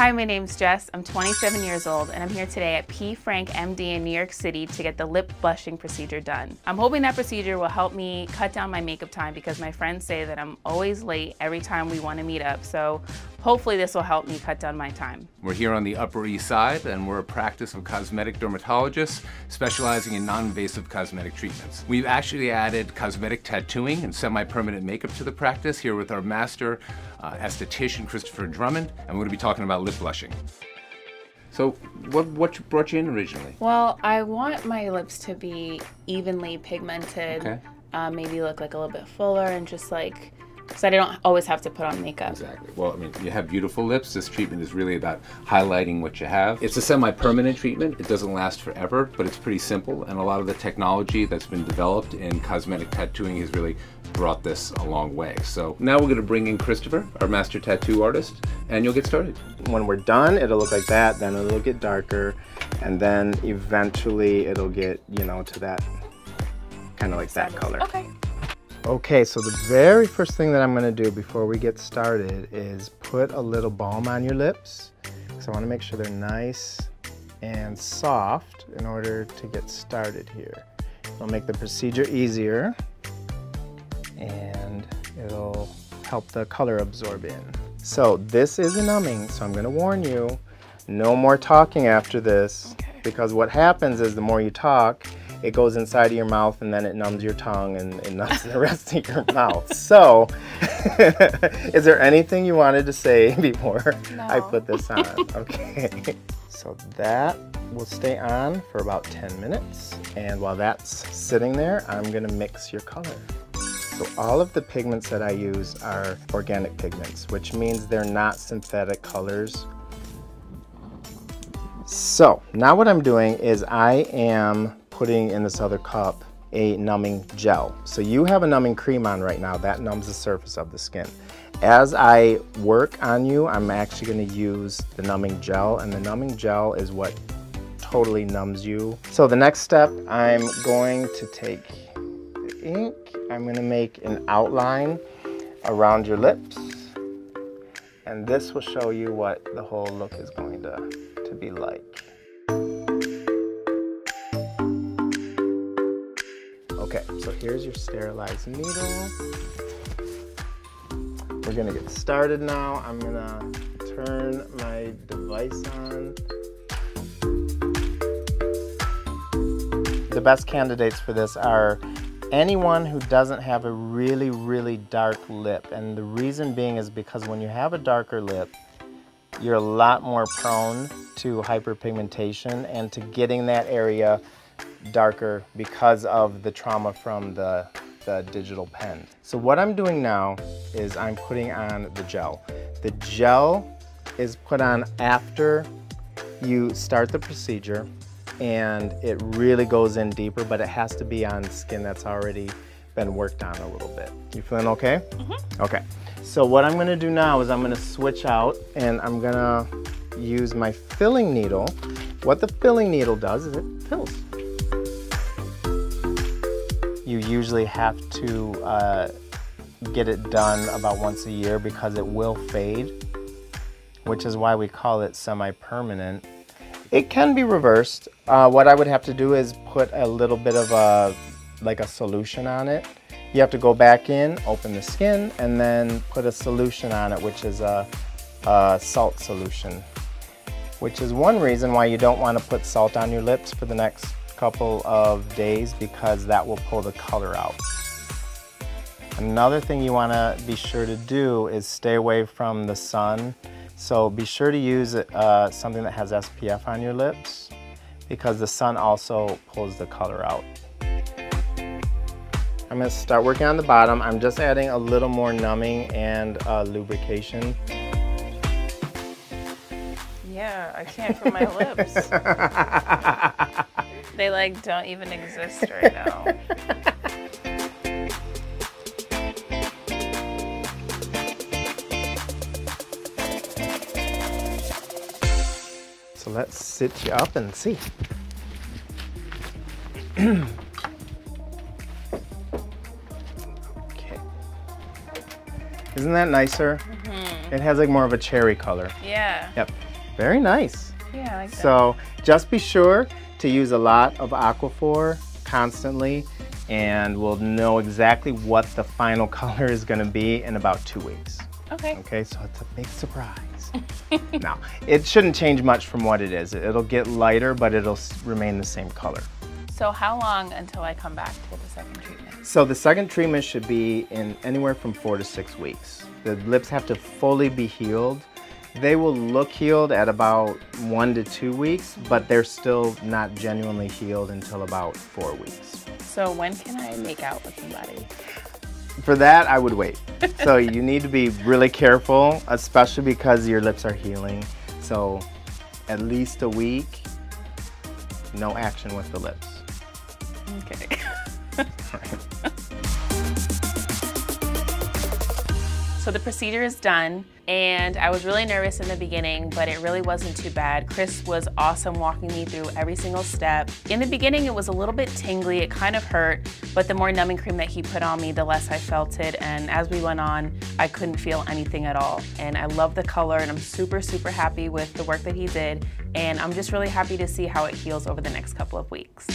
Hi, my name's Jess. I'm 27 years old and I'm here today at PFRANKMD in New York City to get the lip blushing procedure done. I'm hoping that procedure will help me cut down my makeup time because my friends say that I'm always late every time we want to meet up. So hopefully this will help me cut down my time. We're here on the Upper East Side and we're a practice of cosmetic dermatologists specializing in non-invasive cosmetic treatments. We've actually added cosmetic tattooing and semi-permanent makeup to the practice here with our master esthetician Christopher Drummond, and we're going to be talking about lip blushing. So what brought you in originally? Well, I want my lips to be evenly pigmented, okay. Maybe look like a little bit fuller and just like, so I don't always have to put on makeup. Exactly. Well, I mean, you have beautiful lips. This treatment is really about highlighting what you have. It's a semi-permanent treatment. It doesn't last forever, but it's pretty simple. And a lot of the technology that's been developed in cosmetic tattooing has really brought this a long way. So now we're going to bring in Christopher, our master tattoo artist, and you'll get started. When we're done, it'll look like that. Then it'll get darker. And then eventually it'll get, you know, to that kind of like that color. Okay. Okay, so the very first thing that I'm going to do before we get started is put a little balm on your lips. So I want to make sure they're nice and soft in order to get started here. It'll make the procedure easier and it'll help the color absorb in. So this is a numbing, so I'm going to warn you, no more talking after this, because what happens is the more you talk, it goes inside of your mouth and then it numbs your tongue and it numbs the rest of your mouth. So, is there anything you wanted to say before I put this on? Okay. So that will stay on for about 10 minutes. And while that's sitting there, I'm gonna mix your color. So all of the pigments that I use are organic pigments, which means they're not synthetic colors. So now what I'm doing is I am putting in this other cup a numbing gel. So you have a numbing cream on right now that numbs the surface of the skin. As I work on you, I'm actually going to use the numbing gel, and the numbing gel is what totally numbs you. So the next step, I'm going to take the ink. I'm going to make an outline around your lips, and this will show you what the whole look is going to be like. Okay, so here's your sterilized needle. We're gonna get started now. I'm gonna turn my device on. The best candidates for this are anyone who doesn't have a really, really dark lip. And the reason being is because when you have a darker lip, you're a lot more prone to hyperpigmentation and to getting that area darker because of the trauma from the digital pen. So what I'm doing now is I'm putting on the gel. The gel is put on after you start the procedure, and it really goes in deeper, but it has to be on skin that's already been worked on a little bit. You feeling okay? Mm-hmm. Okay. So what I'm gonna do now is I'm gonna switch out and I'm gonna use my filling needle. What the filling needle does is it fills. You usually have to get it done about once a year because it will fade, which is why we call it semi-permanent. It can be reversed. What I would have to do is put a little bit of a solution on it. You have to go back in, open the skin, and then put a solution on it, which is a salt solution, which is one reason why you don't want to put salt on your lips for the next couple of days, because that will pull the color out. Another thing you want to be sure to do is stay away from the sun. So be sure to use something that has SPF on your lips, because the sun also pulls the color out. I'm going to start working on the bottom. I'm just adding a little more numbing and lubrication. Yeah, I can't for my lips. They like don't even exist right now. So let's sit you up and see. Okay. Isn't that nicer? Mm-hmm. It has like more of a cherry color. Yeah. Yep. Very nice. Yeah, I like that. So just be sure to use a lot of Aquaphor constantly, and we'll know exactly what the final color is going to be in about 2 weeks. Okay. Okay, so it's a big surprise. Now, it shouldn't change much from what it is. It'll get lighter, but it'll remain the same color. So how long until I come back to get the second treatment? So the second treatment should be in anywhere from 4 to 6 weeks. The lips have to fully be healed. They will look healed at about 1 to 2 weeks, but they're still not genuinely healed until about 4 weeks. So when can I make out with somebody? For that, I would wait. So you need to be really careful, especially because your lips are healing. So at least a week, no action with the lips. Okay. So the procedure is done, and I was really nervous in the beginning, but it really wasn't too bad. Chris was awesome walking me through every single step. In the beginning, it was a little bit tingly, it kind of hurt, but the more numbing cream that he put on me, the less I felt it, and as we went on, I couldn't feel anything at all. And I love the color, and I'm super, super happy with the work that he did, and I'm just really happy to see how it heals over the next couple of weeks.